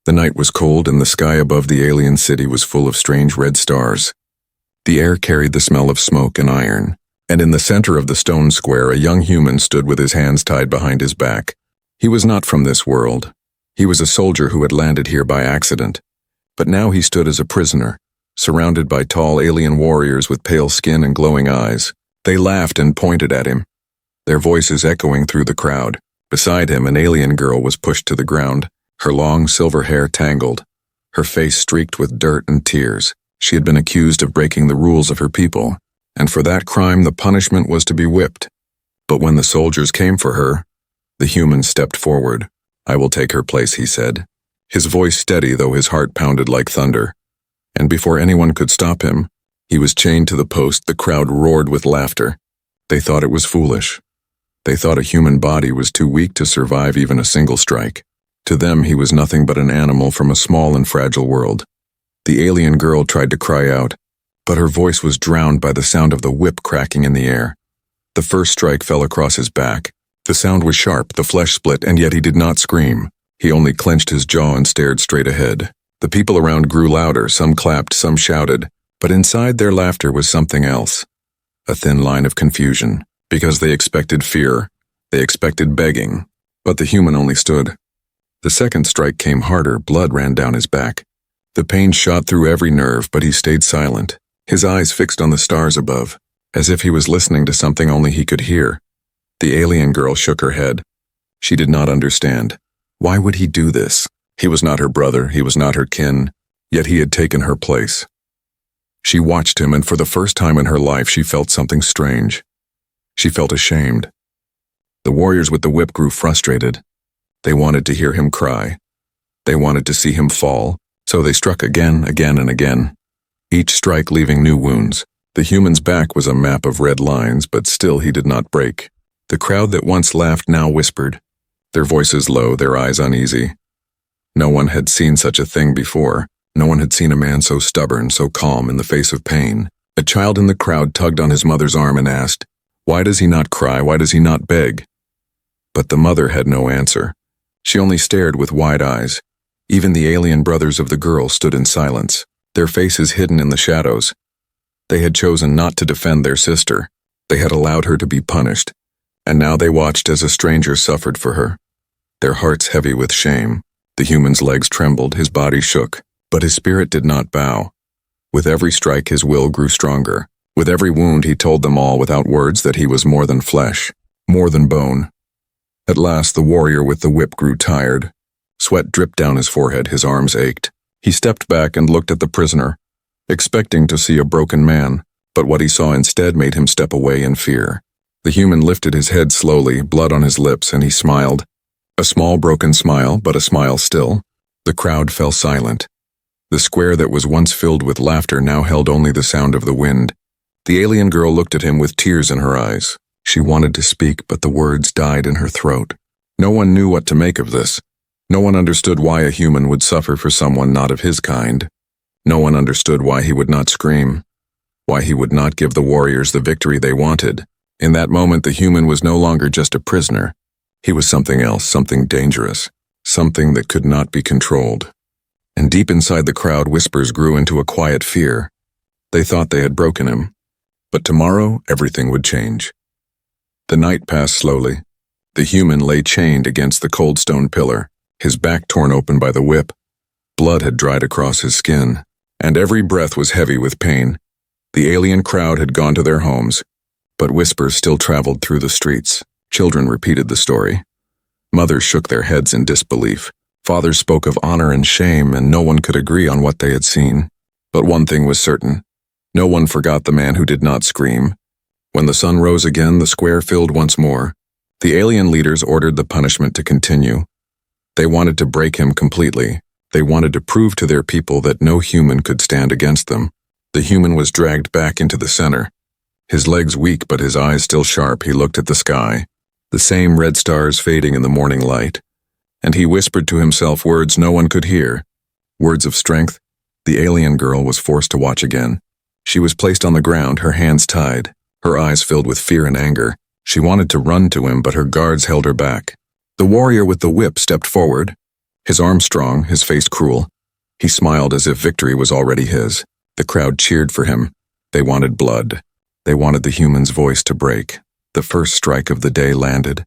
The night was cold and the sky above the alien city was full of strange red stars. The air carried the smell of smoke and iron, and in the center of the stone square a young human stood with his hands tied behind his back. He was not from this world. He was a soldier who had landed here by accident, but now he stood as a prisoner, surrounded by tall alien warriors with pale skin and glowing eyes. They laughed and pointed at him, their voices echoing through the crowd. Beside him, an alien girl was pushed to the ground, her long silver hair tangled, her face streaked with dirt and tears. She had been accused of breaking the rules of her people, and for that crime the punishment was to be whipped. But when the soldiers came for her, the human stepped forward. "I will take her place," he said, his voice steady though his heart pounded like thunder. And before anyone could stop him, he was chained to the post. The crowd roared with laughter. They thought it was foolish. They thought a human body was too weak to survive even a single strike. To them, he was nothing but an animal from a small and fragile world. The alien girl tried to cry out, but her voice was drowned by the sound of the whip cracking in the air. The first strike fell across his back. The sound was sharp, the flesh split, and yet he did not scream. He only clenched his jaw and stared straight ahead. The people around grew louder, some clapped, some shouted, but inside their laughter was something else. A thin line of confusion, because they expected fear, they expected begging, but the human only stood. The second strike came harder, blood ran down his back. The pain shot through every nerve, but he stayed silent, his eyes fixed on the stars above, as if he was listening to something only he could hear. The alien girl shook her head. She did not understand. Why would he do this? He was not her brother, he was not her kin, yet he had taken her place. She watched him, and for the first time in her life she felt something strange. She felt ashamed. The warriors with the whip grew frustrated. They wanted to hear him cry. They wanted to see him fall, so they struck again, and again, each strike leaving new wounds. The human's back was a map of red lines, but still he did not break. The crowd that once laughed now whispered, their voices low, their eyes uneasy. No one had seen such a thing before. No one had seen a man so stubborn, so calm in the face of pain. A child in the crowd tugged on his mother's arm and asked, "Why does he not cry? Why does he not beg?" But the mother had no answer. She only stared with wide eyes. Even the alien brothers of the girl stood in silence, their faces hidden in the shadows. They had chosen not to defend their sister. They had allowed her to be punished, and now they watched as a stranger suffered for her, their hearts heavy with shame. The human's legs trembled, his body shook, but his spirit did not bow. With every strike his will grew stronger. With every wound he told them all without words that he was more than flesh, more than bone. At last the warrior with the whip grew tired. Sweat dripped down his forehead, his arms ached. He stepped back and looked at the prisoner, expecting to see a broken man, but what he saw instead made him step away in fear. The human lifted his head slowly, blood on his lips, and he smiled. A small broken smile, but a smile still. The crowd fell silent. The square that was once filled with laughter now held only the sound of the wind. The alien girl looked at him with tears in her eyes. She wanted to speak, but the words died in her throat. No one knew what to make of this. No one understood why a human would suffer for someone not of his kind. No one understood why he would not scream, why he would not give the warriors the victory they wanted. In that moment, the human was no longer just a prisoner. He was something else, something dangerous, something that could not be controlled. And deep inside the crowd, whispers grew into a quiet fear. They thought they had broken him, but tomorrow everything would change. The night passed slowly. The human lay chained against the cold stone pillar, his back torn open by the whip. Blood had dried across his skin, and every breath was heavy with pain. The alien crowd had gone to their homes, but whispers still traveled through the streets. Children repeated the story. Mothers shook their heads in disbelief. Fathers spoke of honor and shame, and no one could agree on what they had seen. But one thing was certain. No one forgot the man who did not scream. When the sun rose again, the square filled once more. The alien leaders ordered the punishment to continue. They wanted to break him completely. They wanted to prove to their people that no human could stand against them. The human was dragged back into the center. His legs weak, but his eyes still sharp, he looked at the sky, the same red stars fading in the morning light. And he whispered to himself words no one could hear, words of strength. The alien girl was forced to watch again. She was placed on the ground, her hands tied, her eyes filled with fear and anger. She wanted to run to him, but her guards held her back. The warrior with the whip stepped forward. His arm strong, his face cruel. He smiled as if victory was already his. The crowd cheered for him. They wanted blood. They wanted the human's voice to break. The first strike of the day landed.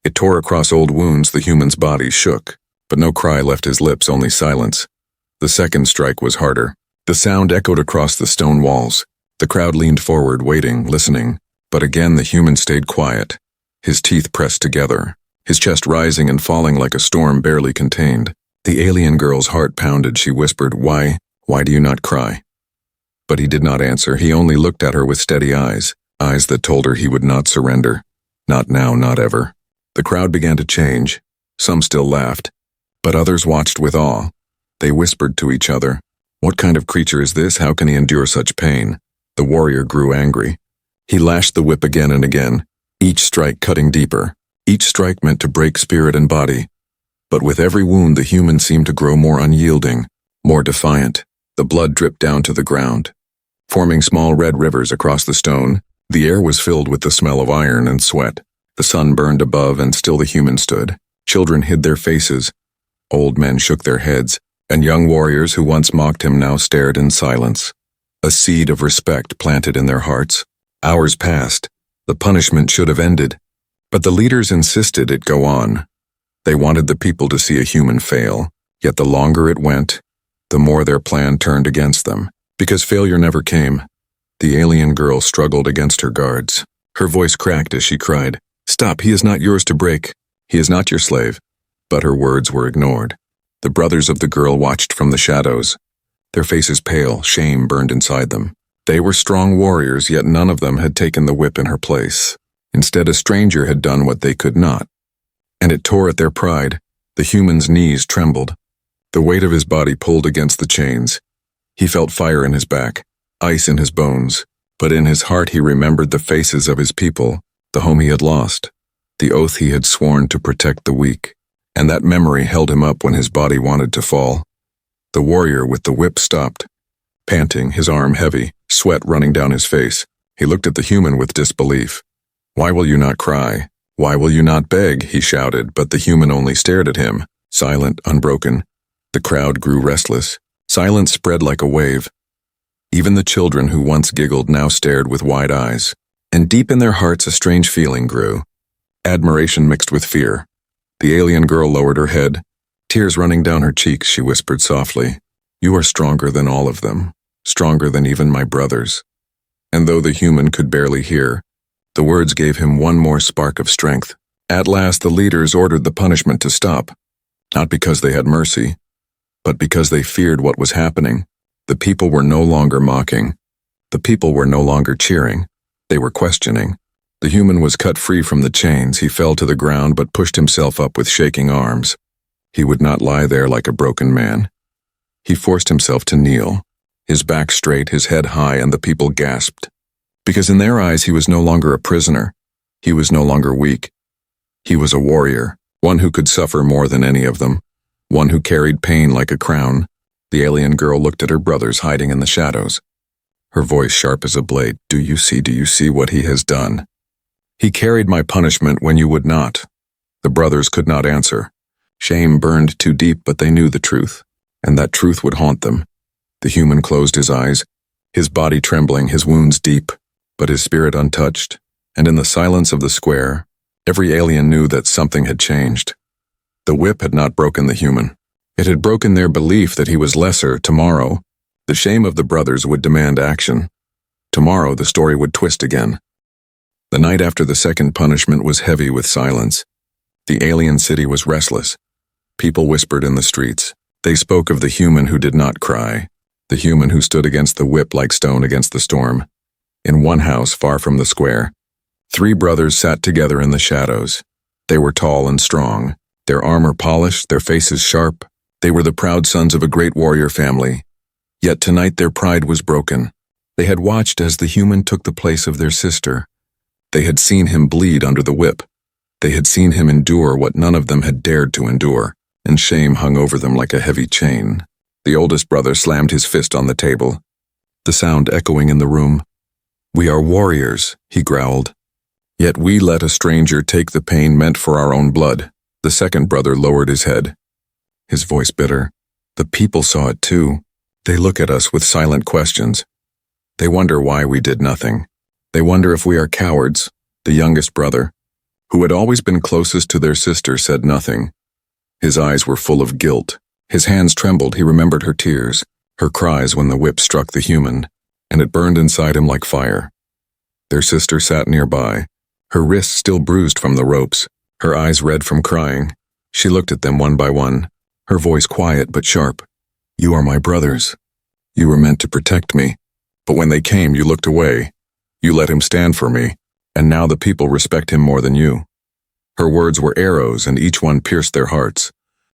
It tore across old wounds, the human's body shook, but no cry left his lips, only silence. The second strike was harder. The sound echoed across the stone walls. The crowd leaned forward, waiting, listening, but again the human stayed quiet, his teeth pressed together, his chest rising and falling like a storm barely contained. The alien girl's heart pounded. She whispered, why do you not cry? But he did not answer. He only looked at her with steady eyes, eyes that told her he would not surrender. Not now, not ever. The crowd began to change. Some still laughed, but others watched with awe. They whispered to each other, what kind of creature is this? How can he endure such pain? The warrior grew angry. He lashed the whip again and again, each strike cutting deeper. Each strike meant to break spirit and body. But with every wound, the human seemed to grow more unyielding, more defiant. The blood dripped down to the ground, forming small red rivers across the stone. The air was filled with the smell of iron and sweat. The sun burned above, and still the human stood. Children hid their faces. Old men shook their heads, and young warriors who once mocked him now stared in silence. A seed of respect planted in their hearts. Hours passed. The punishment should have ended, but the leaders insisted it go on. They wanted the people to see a human fail, yet the longer it went, the more their plan turned against them, because failure never came. The alien girl struggled against her guards. Her voice cracked as she cried, "Stop, he is not yours to break. He is not your slave." But her words were ignored. The brothers of the girl watched from the shadows. Their faces pale, shame burned inside them. They were strong warriors, yet none of them had taken the whip in her place. Instead, a stranger had done what they could not. And it tore at their pride. The human's knees trembled. The weight of his body pulled against the chains. He felt fire in his back, ice in his bones, but in his heart he remembered the faces of his people, the home he had lost, the oath he had sworn to protect the weak, and that memory held him up when his body wanted to fall. The warrior with the whip stopped, panting, his arm heavy, sweat running down his face. He looked at the human with disbelief. "Why will you not cry? Why will you not beg?" he shouted, but the human only stared at him, silent, unbroken. The crowd grew restless. Silence spread like a wave. Even the children who once giggled now stared with wide eyes. And deep in their hearts a strange feeling grew. Admiration mixed with fear. The alien girl lowered her head. Tears running down her cheeks, she whispered softly, "You are stronger than all of them, stronger than even my brothers." And though the human could barely hear, the words gave him one more spark of strength. At last the leaders ordered the punishment to stop, not because they had mercy, but because they feared what was happening. The people were no longer mocking. The people were no longer cheering. They were questioning. The human was cut free from the chains. He fell to the ground but pushed himself up with shaking arms. He would not lie there like a broken man. He forced himself to kneel, his back straight, his head high, and the people gasped. Because in their eyes he was no longer a prisoner. He was no longer weak. He was a warrior, one who could suffer more than any of them, one who carried pain like a crown. The alien girl looked at her brothers hiding in the shadows, her voice sharp as a blade. Do you see what he has done? He carried my punishment when you would not." The brothers could not answer. Shame burned too deep, but they knew the truth, and that truth would haunt them. The human closed his eyes, his body trembling, his wounds deep, but his spirit untouched, and in the silence of the square, every alien knew that something had changed. The whip had not broken the human. It had broken their belief that he was lesser. Tomorrow, the shame of the brothers would demand action. Tomorrow, the story would twist again. The night after the second punishment was heavy with silence. The alien city was restless. People whispered in the streets. They spoke of the human who did not cry, the human who stood against the whip like stone against the storm. In one house far from the square, 3 brothers sat together in the shadows. They were tall and strong, their armor polished, their faces sharp. They were the proud sons of a great warrior family. Yet tonight their pride was broken. They had watched as the human took the place of their sister. They had seen him bleed under the whip. They had seen him endure what none of them had dared to endure, and shame hung over them like a heavy chain. The oldest brother slammed his fist on the table, the sound echoing in the room. "We are warriors," he growled. "Yet we let a stranger take the pain meant for our own blood." The second brother lowered his head. his voice bitter. The people saw it too. They look at us with silent questions. They wonder why we did nothing. They wonder if we are cowards. The youngest brother, who had always been closest to their sister, said nothing. His eyes were full of guilt. His hands trembled. He remembered her tears, her cries when the whip struck the human, and it burned inside him like fire. Their sister sat nearby, her wrists still bruised from the ropes, her eyes red from crying. She looked at them one by one, her voice quiet but sharp. You are my brothers. You were meant to protect me. But when they came, you looked away. You let him stand for me, and now the people respect him more than you. Her words were arrows, and each one pierced their hearts.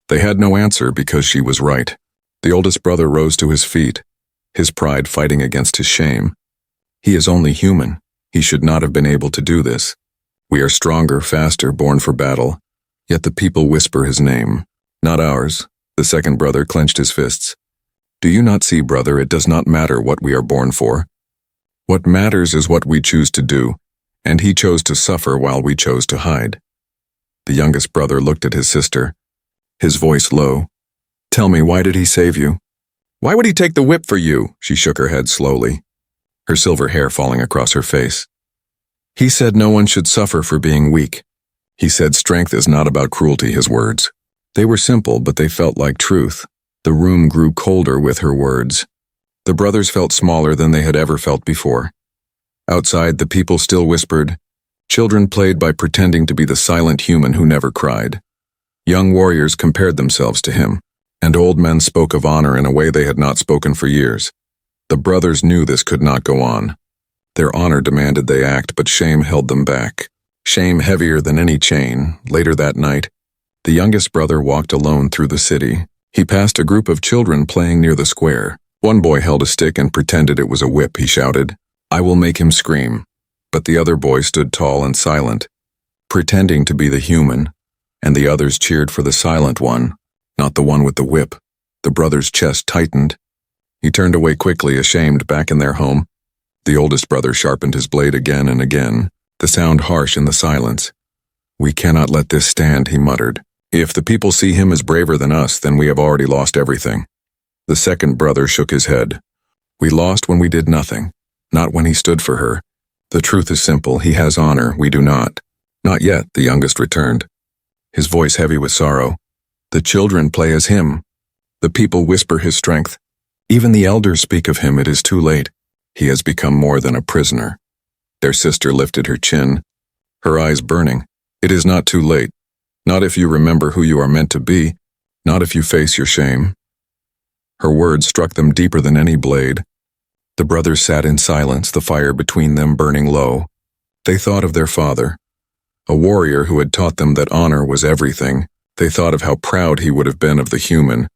They had no answer because she was right. The oldest brother rose to his feet, his pride fighting against his shame. He is only human. He should not have been able to do this. We are stronger, faster, born for battle. Yet the people whisper his name. Not ours. The second brother clenched his fists. Do you not see, brother, it does not matter what we are born for. What matters is what we choose to do, and he chose to suffer while we chose to hide. The youngest brother looked at his sister, his voice low. Tell me, why did he save you? Why would he take the whip for you? She shook her head slowly, her silver hair falling across her face. He said no one should suffer for being weak. He said strength is not about cruelty, his words. They were simple, but they felt like truth. The room grew colder with her words. The brothers felt smaller than they had ever felt before. Outside, the people still whispered. Children played by pretending to be the silent human who never cried. Young warriors compared themselves to him, and old men spoke of honor in a way they had not spoken for years. The brothers knew this could not go on. Their honor demanded they act, but shame held them back. Shame heavier than any chain. Later that night, the youngest brother walked alone through the city. He passed a group of children playing near the square. One boy held a stick and pretended it was a whip. He shouted, I will make him scream. But the other boy stood tall and silent, pretending to be the human, and the others cheered for the silent one, not the one with the whip. The brother's chest tightened. He turned away quickly, ashamed, back in their home. The oldest brother sharpened his blade again and again, the sound harsh in the silence. We cannot let this stand, he muttered. If the people see him as braver than us, then we have already lost everything. The second brother shook his head. We lost when we did nothing, not when he stood for her. The truth is simple, he has honor, we do not. Not yet, the youngest returned, his voice heavy with sorrow. The children play as him. The people whisper his strength. Even the elders speak of him. It is too late. He has become more than a prisoner. Their sister lifted her chin, her eyes burning. It is not too late. Not if you remember who you are meant to be. Not if you face your shame. Her words struck them deeper than any blade. The brothers sat in silence, the fire between them burning low. They thought of their father, a warrior who had taught them that honor was everything. They thought of how proud he would have been of the human,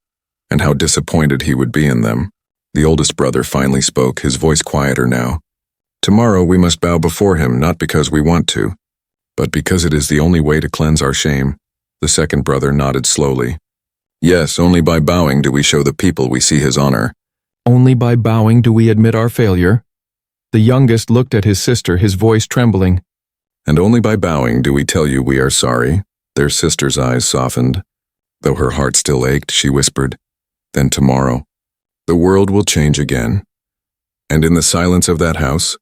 and how disappointed he would be in them. The oldest brother finally spoke, his voice quieter now. Tomorrow we must bow before him, not because we want to, but because it is the only way to cleanse our shame. The second brother nodded slowly. Yes, only by bowing do we show the people we see his honor. Only by bowing do we admit our failure. The youngest looked at his sister, his voice trembling. And only by bowing do we tell you we are sorry. Their sister's eyes softened. Though her heart still ached, she whispered, Then tomorrow, the world will change again. And in the silence of that house,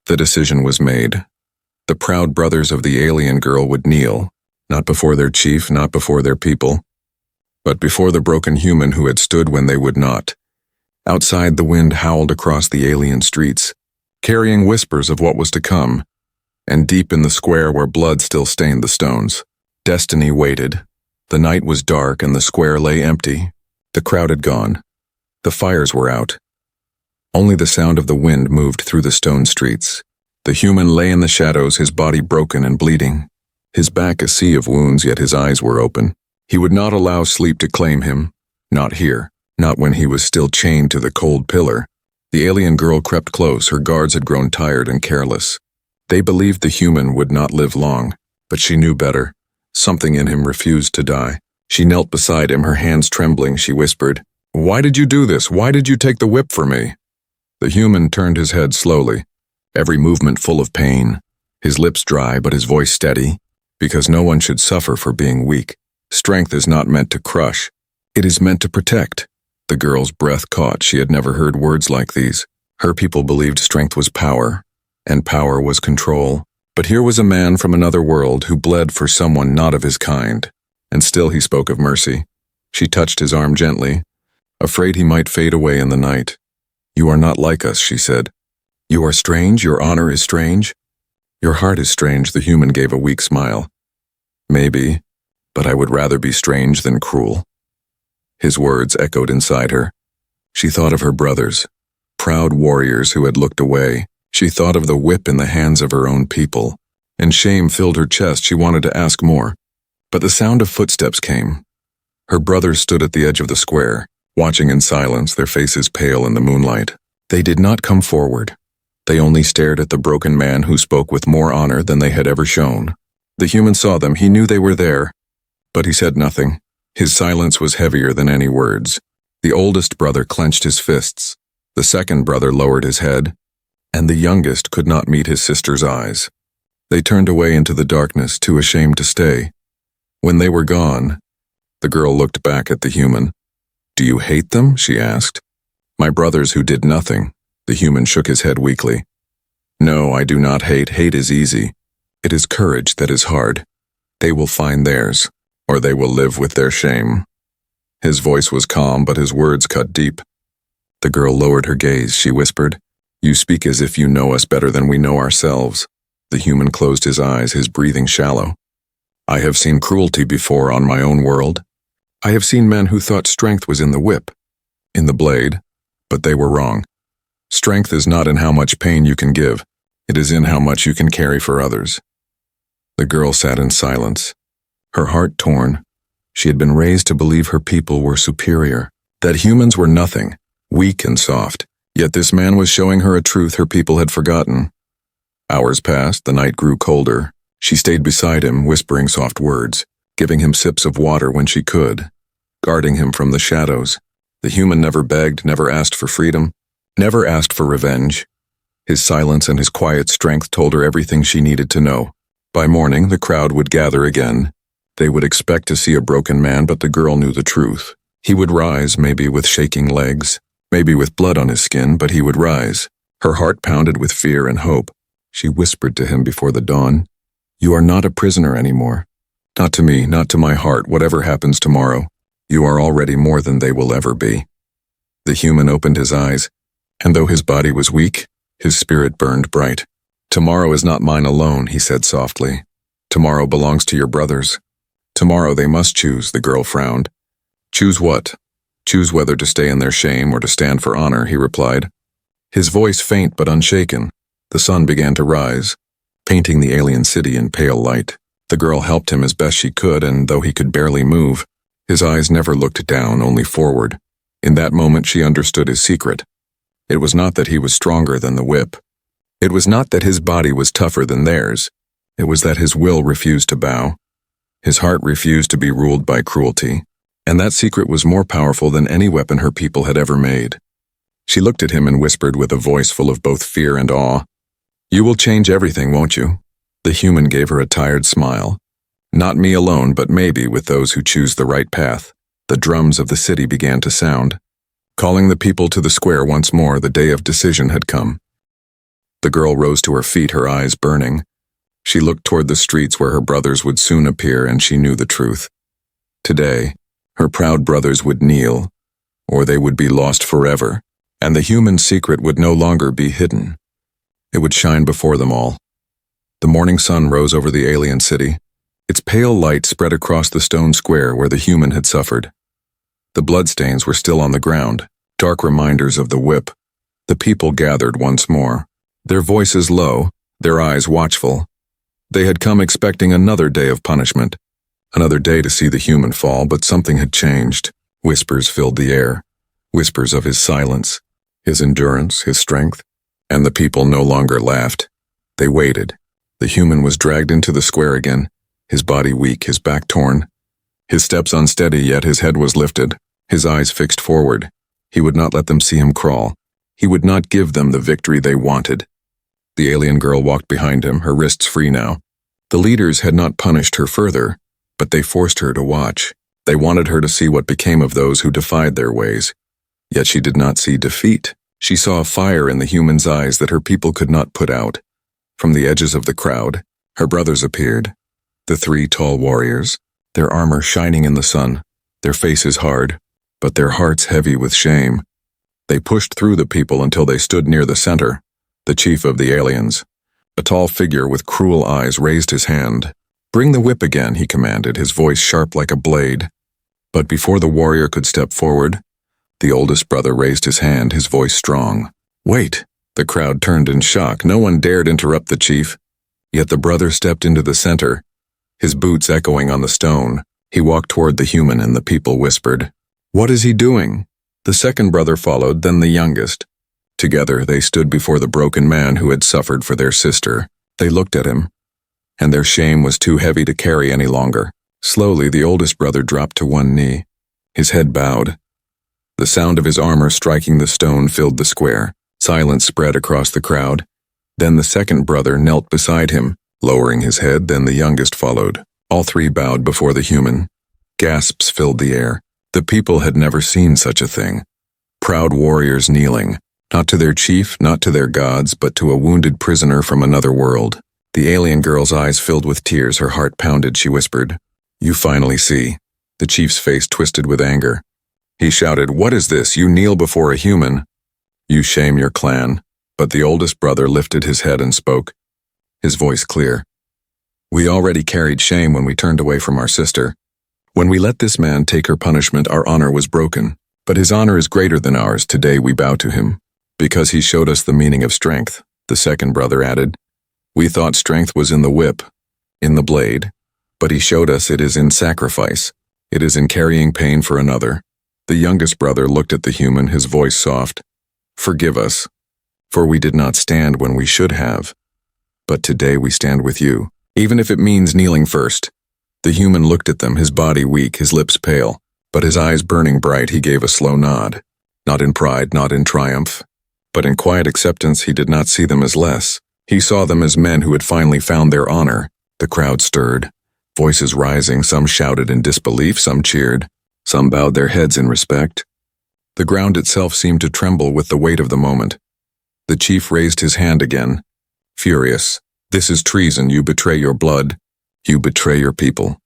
the decision was made. The proud brothers of the alien girl would kneel, not before their chief, not before their people, but before the broken human who had stood when they would not. Outside, the wind howled across the alien streets, carrying whispers of what was to come, and deep in the square where blood still stained the stones, destiny waited. The night was dark and the square lay empty. The crowd had gone. The fires were out. Only the sound of the wind moved through the stone streets. The human lay in the shadows, his body broken and bleeding. His back a sea of wounds, yet his eyes were open. He would not allow sleep to claim him. Not here. Not when he was still chained to the cold pillar. The alien girl crept close. Her guards had grown tired and careless. They believed the human would not live long, but she knew better. Something in him refused to die. She knelt beside him, her hands trembling. She whispered, Why did you do this? Why did you take the whip for me? The human turned his head slowly, every movement full of pain, his lips dry but his voice steady, because no one should suffer for being weak. Strength is not meant to crush. It is meant to protect. The girl's breath caught. She had never heard words like these. Her people believed strength was power, and power was control. But here was a man from another world who bled for someone not of his kind. And still he spoke of mercy. She touched his arm gently, afraid he might fade away in the night. You are not like us, she said. You are strange, your honor is strange. Your heart is strange, the human gave a weak smile. Maybe, but I would rather be strange than cruel. His words echoed inside her. She thought of her brothers, proud warriors who had looked away. She thought of the whip in the hands of her own people, and shame filled her chest. She wanted to ask more, but the sound of footsteps came. Her brothers stood at the edge of the square, watching in silence, their faces pale in the moonlight. They did not come forward. They only stared at the broken man who spoke with more honor than they had ever shown. The human saw them. He knew they were there, but he said nothing. His silence was heavier than any words. The oldest brother clenched his fists. The second brother lowered his head, and the youngest could not meet his sister's eyes. They turned away into the darkness, too ashamed to stay. When they were gone, the girl looked back at the human. Do you hate them? She asked. My brothers who did nothing. The human shook his head weakly. No, I do not hate. Hate is easy. It is courage that is hard. They will find theirs, or they will live with their shame. His voice was calm, but his words cut deep. The girl lowered her gaze. She whispered, You speak as if you know us better than we know ourselves. The human closed his eyes, his breathing shallow. I have seen cruelty before on my own world. I have seen men who thought strength was in the whip, in the blade, but they were wrong. Strength is not in how much pain you can give. It is in how much you can carry for others. The girl sat in silence, her heart torn. She had been raised to believe her people were superior, that humans were nothing, weak and soft. Yet this man was showing her a truth her people had forgotten. Hours passed, the night grew colder. She stayed beside him, whispering soft words, giving him sips of water when she could, guarding him from the shadows. The human never begged, never asked for freedom, never asked for revenge. His silence and his quiet strength told her everything she needed to know. By morning, the crowd would gather again. They would expect to see a broken man, but the girl knew the truth. He would rise, maybe with shaking legs, maybe with blood on his skin, but he would rise. Her heart pounded with fear and hope. She whispered to him before the dawn, You are not a prisoner anymore. Not to me, not to my heart, whatever happens tomorrow. You are already more than they will ever be. The human opened his eyes, and though his body was weak, his spirit burned bright. Tomorrow is not mine alone, he said softly. Tomorrow belongs to your brothers. Tomorrow they must choose, the girl frowned. Choose what? Choose whether to stay in their shame or to stand for honor, he replied. His voice faint but unshaken. The sun began to rise, painting the alien city in pale light. The girl helped him as best she could, and though he could barely move, his eyes never looked down, only forward. In that moment she understood his secret. It was not that he was stronger than the whip. It was not that his body was tougher than theirs. It was that his will refused to bow. His heart refused to be ruled by cruelty. And that secret was more powerful than any weapon her people had ever made. She looked at him and whispered with a voice full of both fear and awe, You will change everything, won't you? The human gave her a tired smile. Not me alone, but maybe with those who choose the right path. The drums of the city began to sound, calling the people to the square once more. The day of decision had come. The girl rose to her feet, her eyes burning. She looked toward the streets where her brothers would soon appear, and she knew the truth. Today, her proud brothers would kneel, or they would be lost forever, and the human secret would no longer be hidden. It would shine before them all. The morning sun rose over the alien city. Its pale light spread across the stone square where the human had suffered. The bloodstains were still on the ground, dark reminders of the whip. The people gathered once more, their voices low, their eyes watchful. They had come expecting another day of punishment, another day to see the human fall, but something had changed. Whispers filled the air, whispers of his silence, his endurance, his strength, and the people no longer laughed. They waited. The human was dragged into the square again, his body weak, his back torn, his steps unsteady, yet his head was lifted, his eyes fixed forward. He would not let them see him crawl. He would not give them the victory they wanted. The alien girl walked behind him, her wrists free now. The leaders had not punished her further, but they forced her to watch. They wanted her to see what became of those who defied their ways. Yet she did not see defeat. She saw a fire in the human's eyes that her people could not put out. From the edges of the crowd, her brothers appeared. The 3 tall warriors, their armor shining in the sun, their faces hard, but their hearts heavy with shame. They pushed through the people until they stood near the center, the chief of the aliens. A tall figure with cruel eyes raised his hand. "Bring the whip again," he commanded, his voice sharp like a blade. But before the warrior could step forward, the oldest brother raised his hand, his voice strong. "Wait!" The crowd turned in shock. No one dared interrupt the chief. Yet the brother stepped into the center, his boots echoing on the stone. He walked toward the human and the people whispered, "What is he doing?" The second brother followed, then the youngest. Together they stood before the broken man who had suffered for their sister. They looked at him, and their shame was too heavy to carry any longer. Slowly the oldest brother dropped to one knee, his head bowed. The sound of his armor striking the stone filled the square. Silence spread across the crowd. Then the second brother knelt beside him, lowering his head, then the youngest followed. All 3 bowed before the human. Gasps filled the air. The people had never seen such a thing. Proud warriors kneeling, not to their chief, not to their gods, but to a wounded prisoner from another world. The alien girl's eyes filled with tears, her heart pounded. She whispered, "You finally see." The chief's face twisted with anger. He shouted, "What is this? You kneel before a human. You shame your clan." But the oldest brother lifted his head and spoke, his voice clear. "We already carried shame when we turned away from our sister. When we let this man take her punishment, our honor was broken. But his honor is greater than ours. Today we bow to him, because he showed us the meaning of strength." The second brother added, "We thought strength was in the whip, in the blade, but he showed us it is in sacrifice. It is in carrying pain for another." The youngest brother looked at the human, his voice soft. "Forgive us, for we did not stand when we should have. But today we stand with you, even if it means kneeling first." The human looked at them, his body weak, his lips pale, but his eyes burning bright. He gave a slow nod. Not in pride, not in triumph, but in quiet acceptance. He did not see them as less. He saw them as men who had finally found their honor. The crowd stirred, voices rising. Some shouted in disbelief, some cheered, some bowed their heads in respect. The ground itself seemed to tremble with the weight of the moment. The chief raised his hand again, furious. "This is treason. You betray your blood. You betray your people."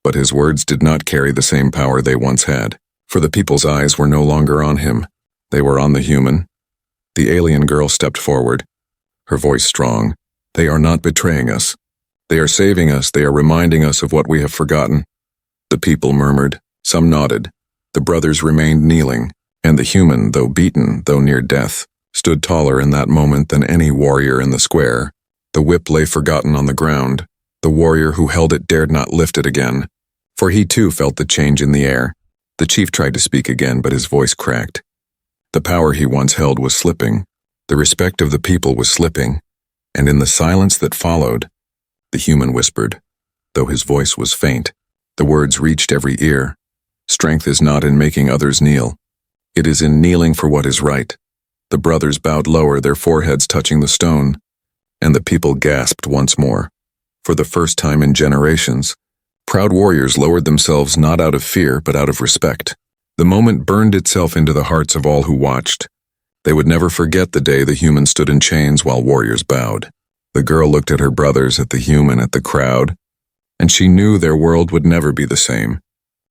But his words did not carry the same power they once had, for the people's eyes were no longer on him. They were on the human. The alien girl stepped forward, her voice strong. "They are not betraying us. They are saving us. They are reminding us of what we have forgotten." The people murmured. Some nodded. The brothers remained kneeling, and the human, though beaten, though near death, stood taller in that moment than any warrior in the square. The whip lay forgotten on the ground. The warrior who held it dared not lift it again, for he too felt the change in the air. The chief tried to speak again, but his voice cracked. The power he once held was slipping. The respect of the people was slipping. And in the silence that followed, the human whispered, though his voice was faint. The words reached every ear. "Strength is not in making others kneel. It is in kneeling for what is right." The brothers bowed lower, their foreheads touching the stone, and the people gasped once more. For the first time in generations, proud warriors lowered themselves not out of fear but out of respect. The moment burned itself into the hearts of all who watched. They would never forget the day the human stood in chains while warriors bowed. The girl looked at her brothers, at the human, at the crowd, and she knew their world would never be the same.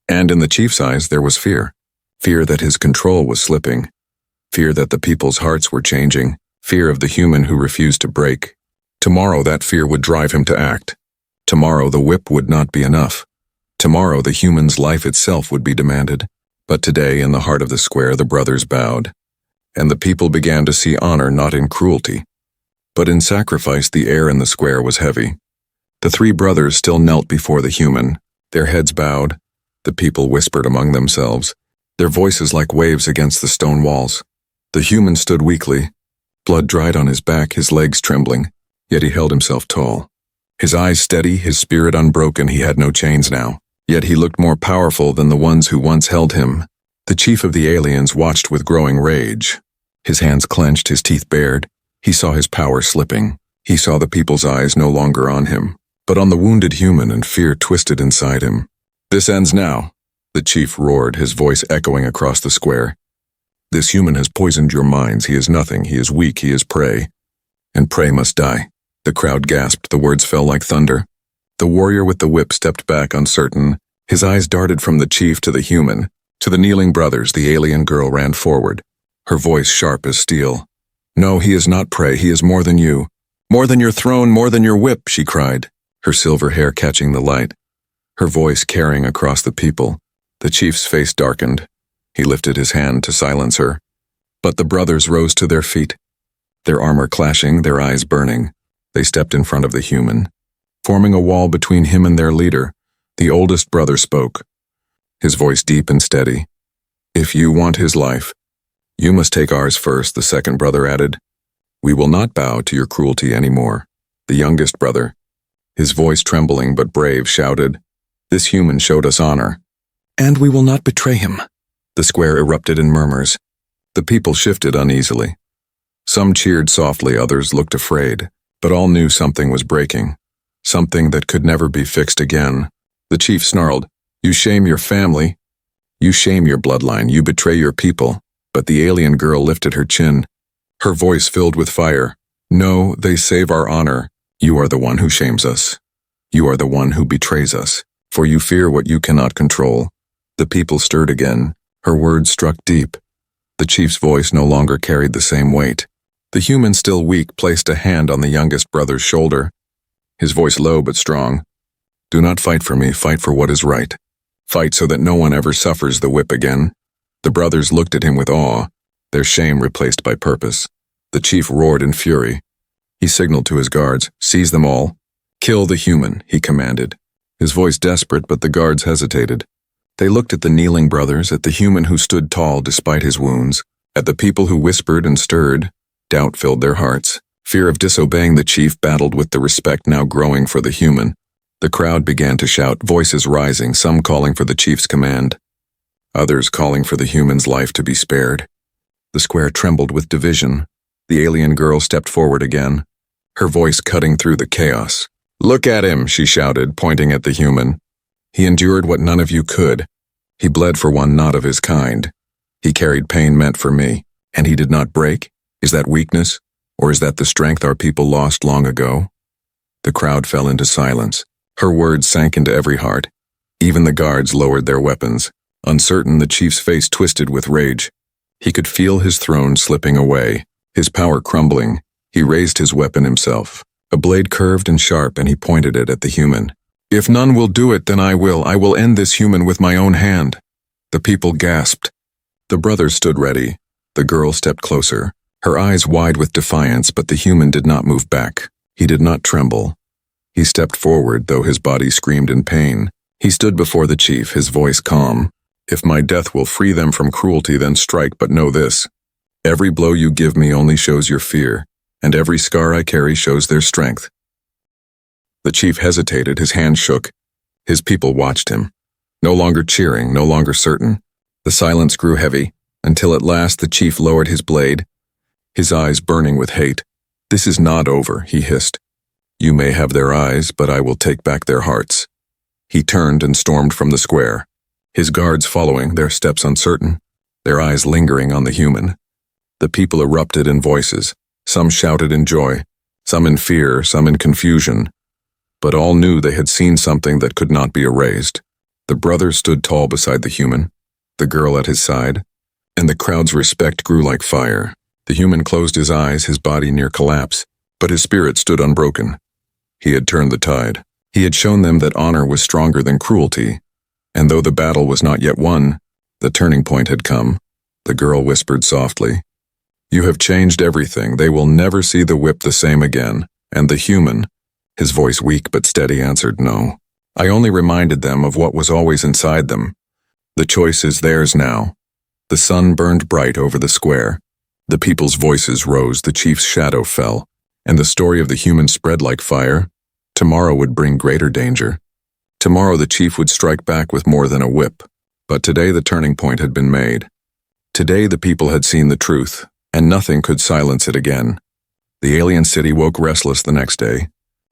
And in the chief's eyes there was fear. Fear that his control was slipping. Fear that the people's hearts were changing. Fear of the human who refused to break. Tomorrow that fear would drive him to act. Tomorrow the whip would not be enough. Tomorrow the human's life itself would be demanded. But today, in the heart of the square, the brothers bowed, and the people began to see honor not in cruelty, but in sacrifice. The air in the square was heavy. The 3 brothers still knelt before the human, their heads bowed. The people whispered among themselves, their voices like waves against the stone walls. The human stood weakly, blood dried on his back, his legs trembling, yet he held himself tall. His eyes steady, his spirit unbroken. He had no chains now, yet he looked more powerful than the ones who once held him. The chief of the aliens watched with growing rage. His hands clenched, his teeth bared. He saw his power slipping. He saw the people's eyes no longer on him, but on the wounded human, and fear twisted inside him. "This ends now," The chief roared, his voice echoing across the square. This human has poisoned your minds. He is nothing. He is weak. He is prey. And prey must die. The crowd gasped. The words fell like thunder. The warrior with the whip stepped back uncertain. His eyes darted from the chief to the human. To the kneeling brothers, the alien girl ran forward, her voice sharp as steel. No, he is not prey. He is more than you. More than your throne, more than your whip, she cried, her silver hair catching the light, her voice carrying across the people. The chief's face darkened. He lifted his hand to silence her. But the brothers rose to their feet, their armor clashing, their eyes burning. They stepped in front of the human. Forming a wall between him and their leader, the oldest brother spoke, his voice deep and steady. If you want his life, you must take ours first, the second brother added. We will not bow to your cruelty anymore. The youngest brother, his voice trembling but brave, shouted, This human showed us honor, and we will not betray him. The square erupted in murmurs. The people shifted uneasily. Some cheered softly, others looked afraid, but all knew something was breaking, something that could never be fixed again. The chief snarled, You shame your family. You shame your bloodline. You betray your people. But the alien girl lifted her chin, her voice filled with fire. No, they save our honor. You are the one who shames us. You are the one who betrays us, for you fear what you cannot control. The people stirred again. Her words struck deep. The chief's voice no longer carried the same weight. The human, still weak, placed a hand on the youngest brother's shoulder, his voice low but strong. Do not fight for me, fight for what is right. Fight so that no one ever suffers the whip again. The brothers looked at him with awe, their shame replaced by purpose. The chief roared in fury. He signaled to his guards, Seize them all. Kill the human, he commanded. His voice desperate, but the guards hesitated. They looked at the kneeling brothers, at the human who stood tall despite his wounds, at the people who whispered and stirred. Doubt filled their hearts. Fear of disobeying the chief battled with the respect now growing for the human. The crowd began to shout, voices rising, some calling for the chief's command, others calling for the human's life to be spared. The square trembled with division. The alien girl stepped forward again, her voice cutting through the chaos. Look at him, she shouted, pointing at the human. He endured what none of you could. He bled for one not of his kind. He carried pain meant for me, and he did not break. Is that weakness, or is that the strength our people lost long ago? The crowd fell into silence. Her words sank into every heart. Even the guards lowered their weapons. Uncertain, the chief's face twisted with rage. He could feel his throne slipping away, his power crumbling. He raised his weapon himself. A blade curved and sharp, and he pointed it at the human. If none will do it, then I will. I will end this human with my own hand. The people gasped. The brothers stood ready. The girl stepped closer, her eyes wide with defiance, but the human did not move back. He did not tremble. He stepped forward, though his body screamed in pain. He stood before the chief, his voice calm. If my death will free them from cruelty, then strike, but know this. Every blow you give me only shows your fear, and every scar I carry shows their strength. The chief hesitated, his hand shook. His people watched him, no longer cheering, no longer certain. The silence grew heavy, until at last the chief lowered his blade, his eyes burning with hate. This is not over, he hissed. You may have their eyes, but I will take back their hearts. He turned and stormed from the square, his guards following, their steps uncertain, their eyes lingering on the human. The people erupted in voices. Some shouted in joy, some in fear, some in confusion. But all knew they had seen something that could not be erased. The brother stood tall beside the human, the girl at his side, and the crowd's respect grew like fire. The human closed his eyes, his body near collapse, but his spirit stood unbroken. He had turned the tide. He had shown them that honor was stronger than cruelty, and though the battle was not yet won, the turning point had come. The girl whispered softly, You have changed everything. They will never see the whip the same again. And the human, his voice weak but steady, answered no. I only reminded them of what was always inside them. The choice is theirs now. The sun burned bright over the square. The people's voices rose, the chief's shadow fell, and the story of the human spread like fire. Tomorrow would bring greater danger. Tomorrow the chief would strike back with more than a whip. But today the turning point had been made. Today the people had seen the truth, and nothing could silence it again. The alien city woke restless the next day.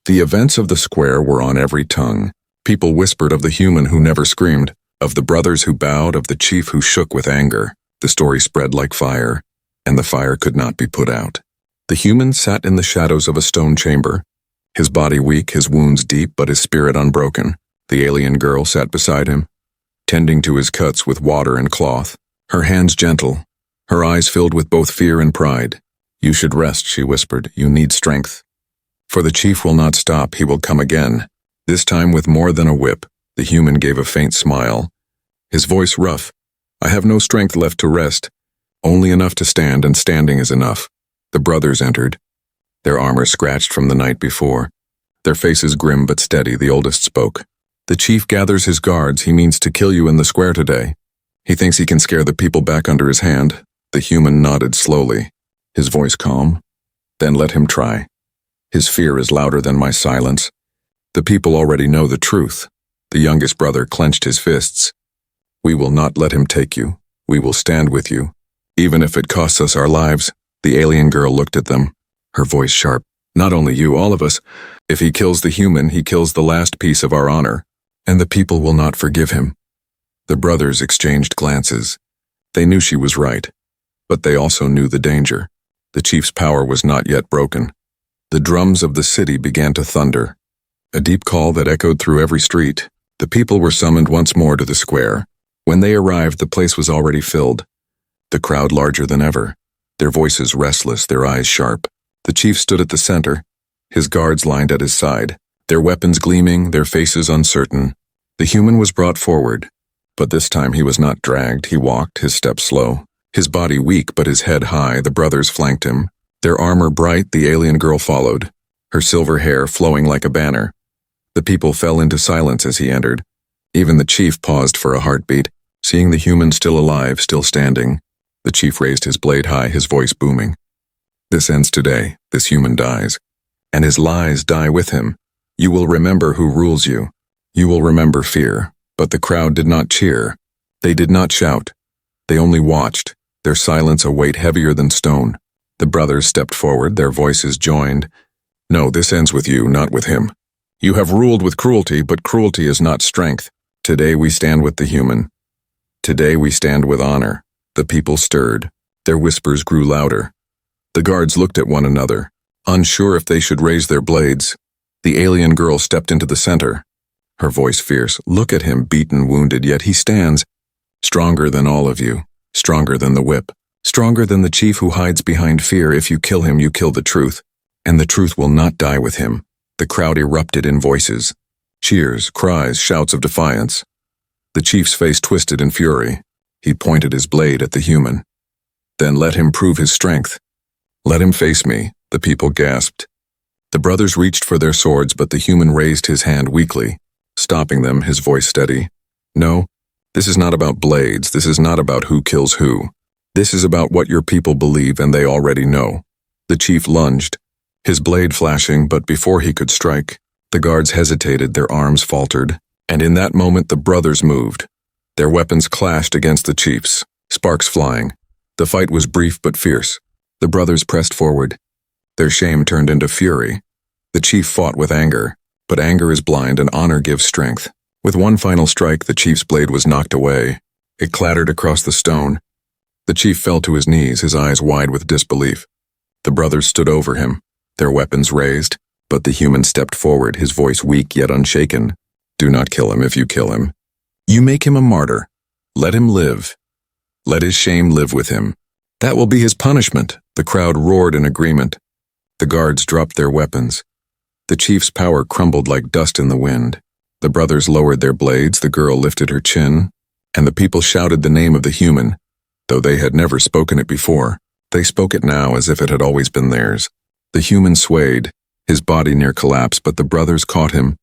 The events of the square were on every tongue. People whispered of the human who never screamed, Of the brothers who bowed, of the chief who shook with anger. The story spread like fire, and the fire could not be put out. The human sat in the shadows of a stone chamber, his body weak, his wounds deep, but his spirit unbroken. The alien girl sat beside him, tending to his cuts with water and cloth, her hands gentle, her eyes filled with both fear and pride. "You should rest," she whispered. "You need strength. For the chief will not stop, he will come again." This time with more than a whip. The human gave a faint smile, his voice rough. "I have no strength left to rest, only enough to stand, and standing is enough." The brothers entered, their armor scratched from the night before, their faces grim but steady. The oldest spoke. "The chief gathers his guards. He means to kill you in the square today. He thinks he can scare the people back under his hand." The human nodded slowly, his voice calm. "Then let him try. His fear is louder than my silence. The people already know the truth." The youngest brother clenched his fists. "We will not let him take you. We will stand with you, even if it costs us our lives." The alien girl looked at them, her voice sharp. "Not only you, all of us. If he kills the human, he kills the last piece of our honor, and the people will not forgive him." The brothers exchanged glances. They knew she was right, but they also knew the danger. The chief's power was not yet broken. The drums of the city began to thunder, a deep call that echoed through every street. The people were summoned once more to the square. When they arrived, the place was already filled, the crowd larger than ever, their voices restless, their eyes sharp. The chief stood at the center, his guards lined at his side, their weapons gleaming, their faces uncertain. The human was brought forward, but this time he was not dragged. He walked, his steps slow, his body weak but his head high. The brothers flanked him, their armor bright. The alien girl followed, her silver hair flowing like a banner. The people fell into silence as he entered. Even the chief paused for a heartbeat, seeing the human still alive, still standing. The chief raised his blade high, his voice booming. "This ends today. This human dies, and his lies die with him. You will remember who rules you. You will remember fear." But the crowd did not cheer. They did not shout. They only watched, their silence a weight heavier than stone. The brothers stepped forward, their voices joined. "No, this ends with you, not with him. You have ruled with cruelty, but cruelty is not strength. Today we stand with the human. Today we stand with honor." The people stirred. Their whispers grew louder. The guards looked at one another, unsure if they should raise their blades. The alien girl stepped into the center, her voice fierce. "Look at him, beaten, wounded, yet he stands. Stronger than all of you, stronger than the whip, stronger than the chief who hides behind fear. If you kill him, you kill the truth, and the truth will not die with him." The crowd erupted in voices, cheers, cries, shouts of defiance. The chief's face twisted in fury. He pointed his blade at the human. "Then let him prove his strength. Let him face me," the people gasped. The brothers reached for their swords, but the human raised his hand weakly, stopping them, his voice steady. "No, this is not about blades. This is not about who kills who. This is about what your people believe, and they already know." The chief lunged, his blade flashing, but before he could strike, the guards hesitated, their arms faltered, and in that moment the brothers moved. Their weapons clashed against the chief's, sparks flying. The fight was brief but fierce. The brothers pressed forward. Their shame turned into fury. The chief fought with anger, but anger is blind and honor gives strength. With one final strike, the chief's blade was knocked away. It clattered across the stone. The chief fell to his knees, his eyes wide with disbelief. The brothers stood over him, their weapons raised, but the human stepped forward, his voice weak yet unshaken. "Do not kill him. If you kill him, you make him a martyr. Let him live. Let his shame live with him. That will be his punishment." The crowd roared in agreement. The guards dropped their weapons. The chief's power crumbled like dust in the wind. The brothers lowered their blades, the girl lifted her chin, and the people shouted the name of the human. Though they had never spoken it before, they spoke it now as if it had always been theirs. The human swayed, his body near collapse, but the brothers caught him.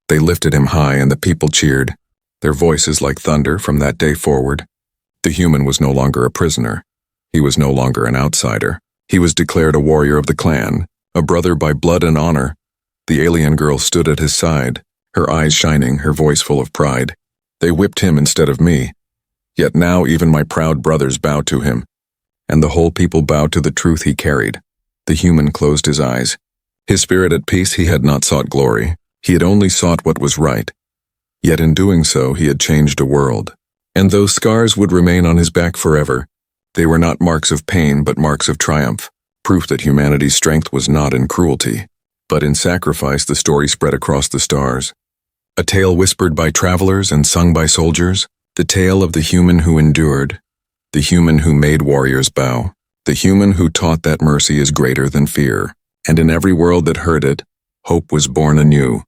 They lifted him high and the people cheered, their voices like thunder. From that day forward, the human was no longer a prisoner. He was no longer an outsider. He was declared a warrior of the clan, a brother by blood and honor. The alien girl stood at his side, her eyes shining, her voice full of pride. "They whipped him instead of me. Yet now even my proud brothers bow to him." And the whole people bowed to the truth he carried. The human closed his eyes. His spirit at peace, he had not sought glory. He had only sought what was right. Yet in doing so, he had changed a world. And those scars would remain on his back forever. They were not marks of pain, but marks of triumph, proof that humanity's strength was not in cruelty, but in sacrifice. The story spread across the stars. A tale whispered by travelers and sung by soldiers, the tale of the human who endured, the human who made warriors bow, the human who taught that mercy is greater than fear. And in every world that heard it, hope was born anew.